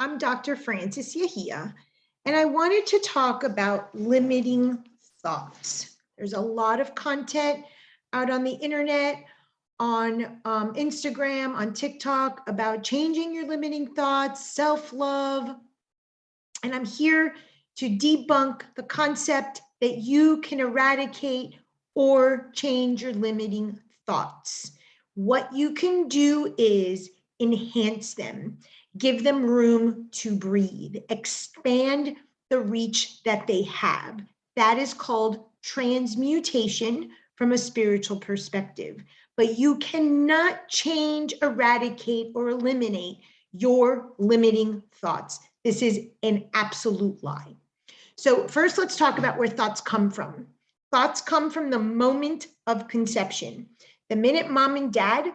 I'm Dr. Frances Yahia, and I wanted to talk about limiting thoughts. There's a lot of content out on the internet, on Instagram, on TikTok about changing your limiting thoughts, self-love, and I'm here to debunk the concept that you can eradicate or change your limiting thoughts. What you can do is enhance them, give them room to breathe, expand the reach that they have. That is called transmutation from a spiritual perspective. But you cannot change, eradicate, or eliminate your limiting thoughts. This is an absolute lie. So first, let's talk about where thoughts come from. Thoughts come from the moment of conception. The minute mom and dad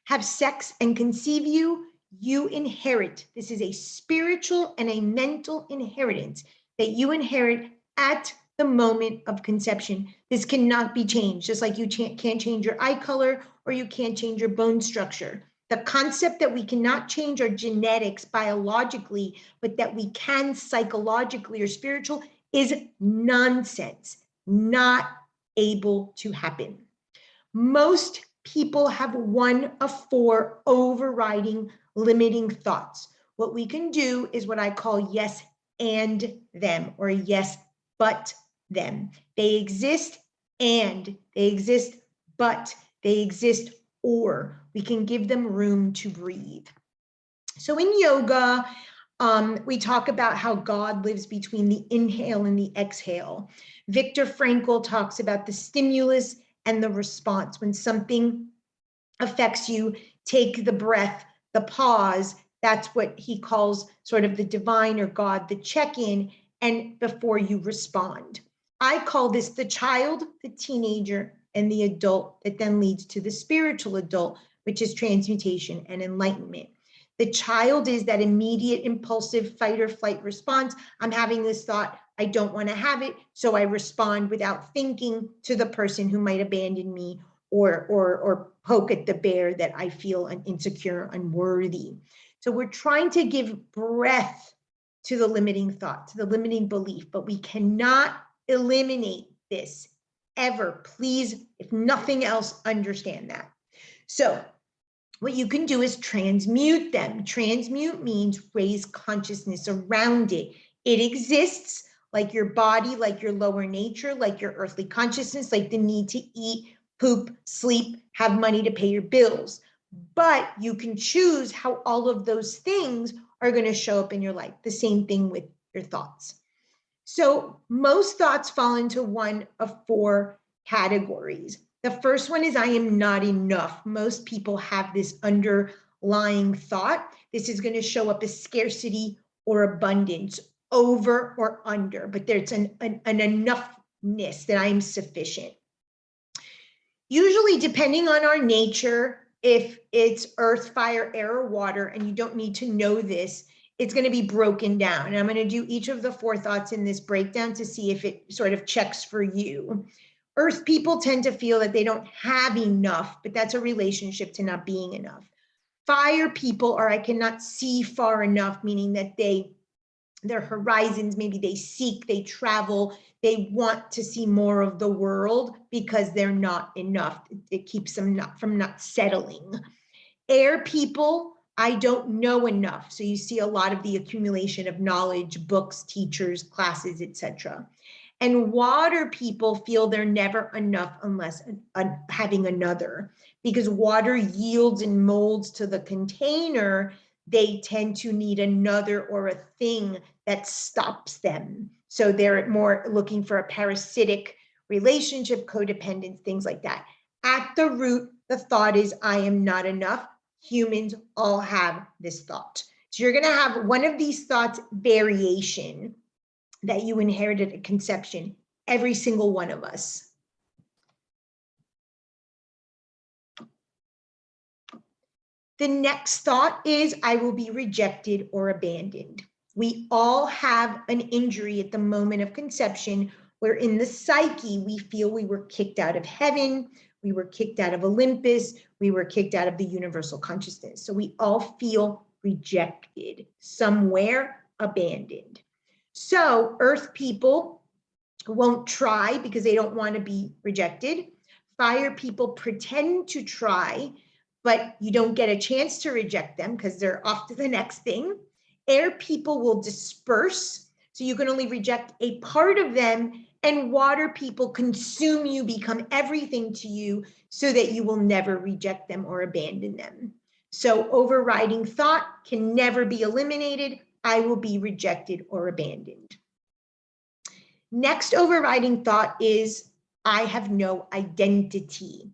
have sex and conceive you, you inherit. This is a spiritual and a mental inheritance that you inherit at the moment of conception. This cannot be changed, just like you can't change your eye color or you can't change your bone structure. The concept that we cannot change our genetics biologically, but that we can psychologically or spiritual is nonsense, not able to happen. Most people have one of four overriding limiting thoughts. What we can do is what I call yes and them, or yes but them. They exist and they exist, but they exist, or we can give them room to breathe. So in yoga, we talk about how God lives between the inhale and the exhale. Viktor Frankl talks about the stimulus and the response. When something affects you, take the breath, the pause. That's what he calls sort of the divine or God, the check-in, and before you respond. I call this the child, the teenager, and the adult that then leads to the spiritual adult, which is transmutation and enlightenment. The child is that immediate impulsive fight or flight response. I'm having this thought, I don't want to have it, so I respond without thinking to the person who might abandon me or poke at the bear that I feel insecure, unworthy. So we're trying to give breath to the limiting thought, to the limiting belief, but we cannot eliminate this ever. Please, if nothing else, understand that. So what you can do is transmute them. Transmute means raise consciousness around it. It exists like your body, like your lower nature, like your earthly consciousness, like the need to eat, poop, sleep, have money to pay your bills. But you can choose how all of those things are going to show up in your life. The same thing with your thoughts. So most thoughts fall into one of four categories. The first one is I am not enough. Most people have this underlying thought. This is going to show up as scarcity or abundance, over or under, but there's an enoughness that I'm sufficient. Usually, depending on our nature, if it's earth, fire, air, or water, and you don't need to know this, it's going to be broken down. And I'm going to do each of the four thoughts in this breakdown to see if it sort of checks for you. Earth people tend to feel that they don't have enough, but that's a relationship to not being enough. Fire people are I cannot see far enough, meaning that their horizons, maybe they seek, they travel, they want to see more of the world because they're not enough. It keeps them from not settling. Air people, I don't know enough. So you see a lot of the accumulation of knowledge, books, teachers, classes, etc. And water people feel they're never enough unless having another, because water yields and molds to the container. They tend to need another or a thing that stops them. So they're more looking for a parasitic relationship, codependence, things like that. At the root, the thought is, I am not enough. Humans all have this thought. So you're going to have one of these thoughts variation that you inherited at conception, every single one of us. The next thought is, I will be rejected or abandoned. We all have an injury at the moment of conception where in the psyche, we feel we were kicked out of heaven, we were kicked out of Olympus, we were kicked out of the universal consciousness. So we all feel rejected, somewhere abandoned. So earth people won't try because they don't want to be rejected. Fire people pretend to try, but you don't get a chance to reject them because they're off to the next thing. Air people will disperse, so you can only reject a part of them, and water people consume you, become everything to you, so that you will never reject them or abandon them. So overriding thought can never be eliminated. I will be rejected or abandoned. Next overriding thought is, I have no identity.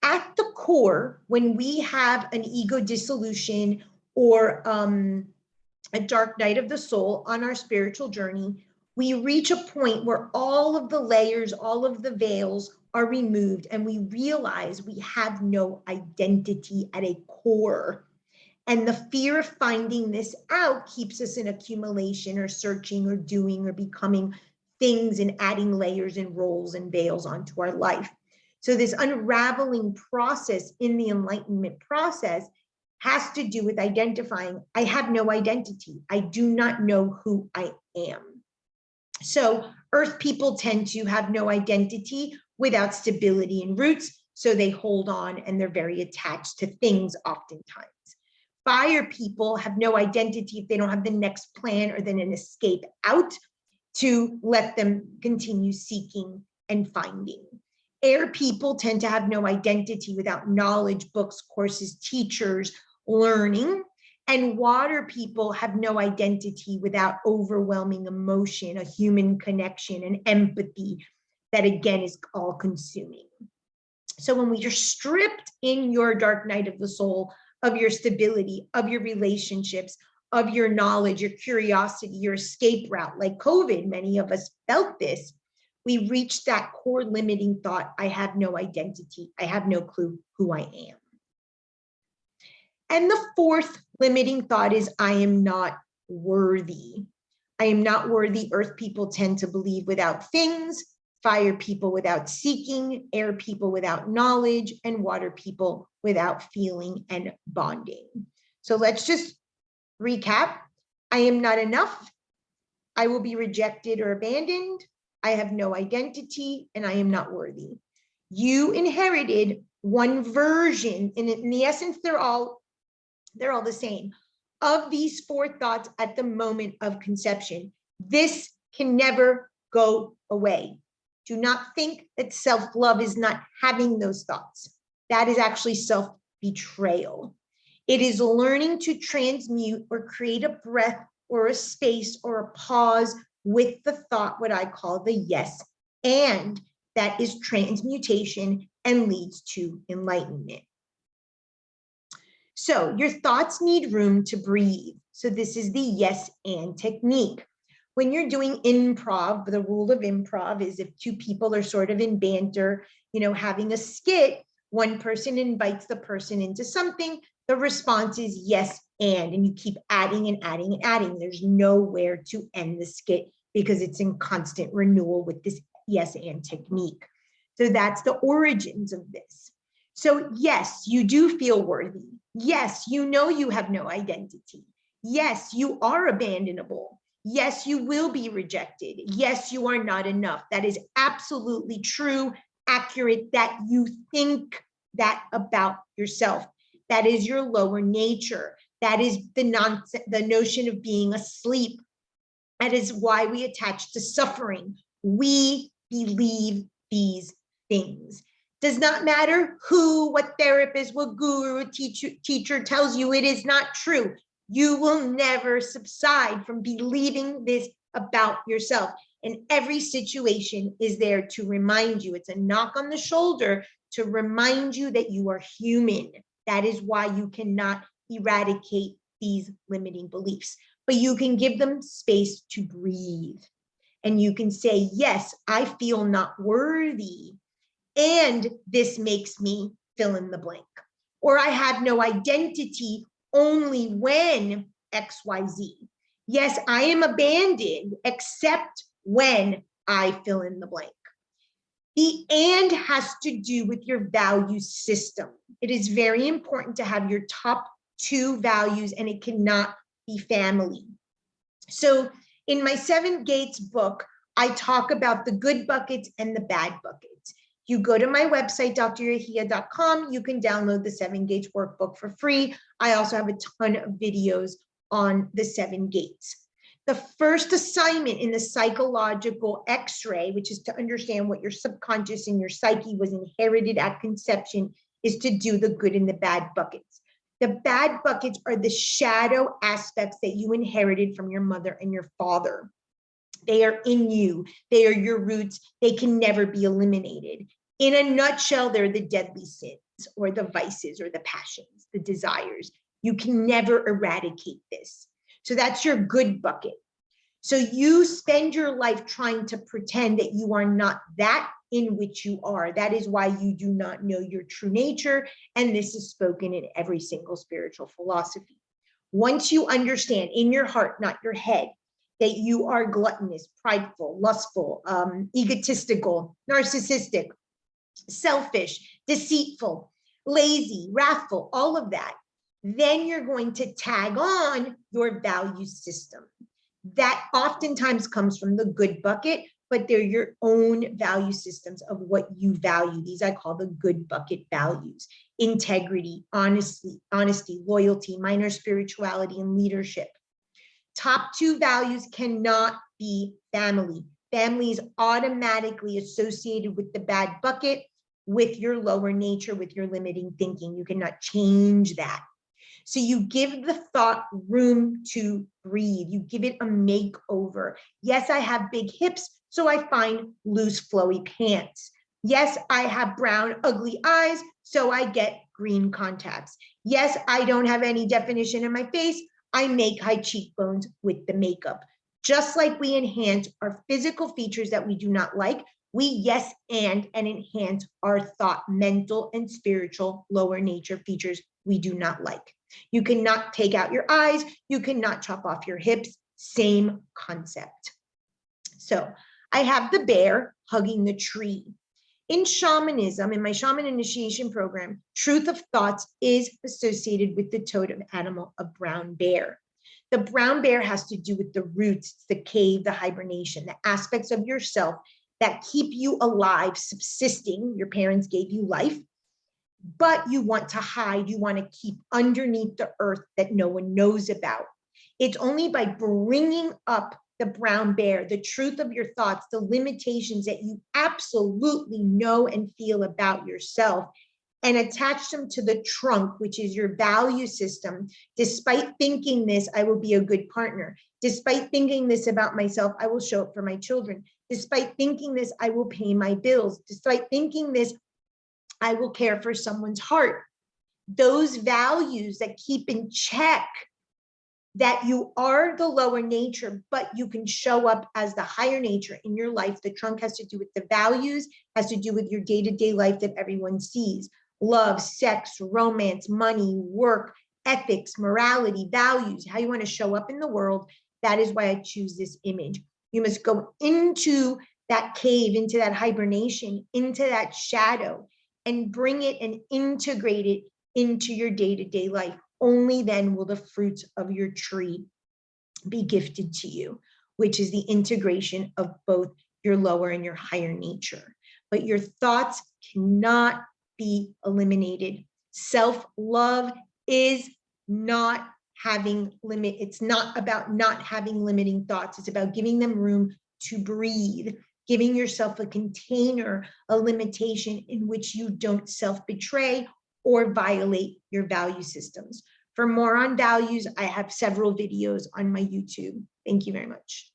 At the core, when we have an ego dissolution or a dark night of the soul on our spiritual journey, we reach a point where all of the layers, all of the veils are removed, and we realize we have no identity at a core. And the fear of finding this out keeps us in accumulation or searching or doing or becoming things and adding layers and roles and veils onto our life. So this unraveling process in the enlightenment process has to do with identifying, I have no identity. I do not know who I am. So earth people tend to have no identity without stability and roots. So they hold on and they're very attached to things oftentimes. Fire people have no identity if they don't have the next plan or then an escape out to let them continue seeking and finding. Air people tend to have no identity without knowledge, books, courses, teachers, learning. And water people have no identity without overwhelming emotion, a human connection, and empathy that again is all consuming. So when we are stripped in your dark night of the soul of your stability, of your relationships, of your knowledge, your curiosity, your escape route, like COVID, many of us felt this, we reach that core limiting thought, I have no identity, I have no clue who I am. And the fourth limiting thought is, I am not worthy. I am not worthy. Earth people tend to believe without things, fire people without seeking, air people without knowledge, and water people without feeling and bonding. So let's just recap. I am not enough. I will be rejected or abandoned. I have no identity, and I am not worthy. You inherited one version, and in the essence, they're all the same, of these four thoughts at the moment of conception. This can never go away. Do not think that self-love is not having those thoughts. That is actually self-betrayal. It is learning to transmute or create a breath or a space or a pause with the thought, what I call the yes and. That is transmutation and leads to enlightenment. So your thoughts need room to breathe. So this is the yes and technique. When you're doing improv, the rule of improv is if two people are sort of in banter, having a skit, one person invites the person into something, the response is yes and you keep adding and adding and adding. There's nowhere to end the skit because it's in constant renewal with this yes and technique. So that's the origins of this. So yes, you do feel worthy. Yes, you know you have no identity. Yes, you are abandonable. Yes, you will be rejected. Yes, you are not enough. That is absolutely true, accurate, that you think that about yourself. That is your lower nature. That is the notion of being asleep. That is why we attach to suffering. We believe these things. Does not matter who, what therapist, what guru, teacher tells you, it is not true. You will never subside from believing this about yourself. And every situation is there to remind you. It's a knock on the shoulder to remind you that you are human. That is why you cannot eradicate these limiting beliefs, but you can give them space to breathe. And you can say, yes, I feel not worthy. And this makes me fill in the blank. Or I have no identity only when XYZ. Yes, I am abandoned except when I fill in the blank. The and has to do with your value system. It is very important to have your top two values, and it cannot be family. So in my 7 Gates book, I talk about the good buckets and the bad buckets. You go to my website, dryahia.com, you can download the 7 Gates workbook for free. I also have a ton of videos on the 7 Gates. The first assignment in the psychological X-ray, which is to understand what your subconscious and your psyche was inherited at conception, is to do the good and the bad buckets. The bad buckets are the shadow aspects that you inherited from your mother and your father. They are in you. They are your roots. They can never be eliminated. In a nutshell, they're the deadly sins or the vices or the passions, the desires. You can never eradicate this. So that's your good bucket. So you spend your life trying to pretend that you are not that in which you are. That is why you do not know your true nature. And this is spoken in every single spiritual philosophy. Once you understand in your heart, not your head, that you are gluttonous, prideful, lustful, egotistical, narcissistic, selfish, deceitful, lazy, wrathful, all of that, then you're going to tag on your value system. That oftentimes comes from the good bucket, but they're your own value systems of what you value. These I call the good bucket values: integrity, honesty, loyalty, minor spirituality, and leadership. Top 2 values cannot be family. Family is automatically associated with the bad bucket, with your lower nature, with your limiting thinking. You cannot change that. So you give the thought room to breathe. You give it a makeover. Yes, I have big hips, so I find loose, flowy pants. Yes, I have brown, ugly eyes, so I get green contacts. Yes, I don't have any definition in my face. I make high cheekbones with the makeup. Just like we enhance our physical features that we do not like, we yes and enhance our thought, mental and spiritual lower nature features we do not like. You cannot take out your eyes. You cannot chop off your hips. Same concept. So I have the bear hugging the tree. In shamanism, in my shaman initiation program, truth of thoughts is associated with the totem animal of brown bear. The brown bear has to do with the roots, the cave, the hibernation, the aspects of yourself that keep you alive, subsisting. Your parents gave you life, but you want to hide. You want to keep underneath the earth that no one knows about. It's only by bringing up the brown bear, the truth of your thoughts, the limitations that you absolutely know and feel about yourself, and attach them to the trunk, which is your value system. Despite thinking this, I will be a good partner. Despite thinking this about myself, I will show up for my children. Despite thinking this, I will pay my bills. Despite thinking this, I will care for someone's heart. Those values that keep in check that you are the lower nature, but you can show up as the higher nature in your life. The trunk has to do with the values, has to do with your day-to-day life that everyone sees. Love, sex, romance, money, work, ethics, morality, values, how you want to show up in the world. That is why I choose this image. You must go into that cave, into that hibernation, into that shadow, and bring it and integrate it into your day-to-day life. Only then will the fruits of your tree be gifted to you, which is the integration of both your lower and your higher nature. But your thoughts cannot be eliminated. Self-love is not having limit. It's not about not having limiting thoughts. It's about giving them room to breathe, giving yourself a container, a limitation in which you don't self-betray or violate your value systems. For more on values, I have several videos on my YouTube. Thank you very much.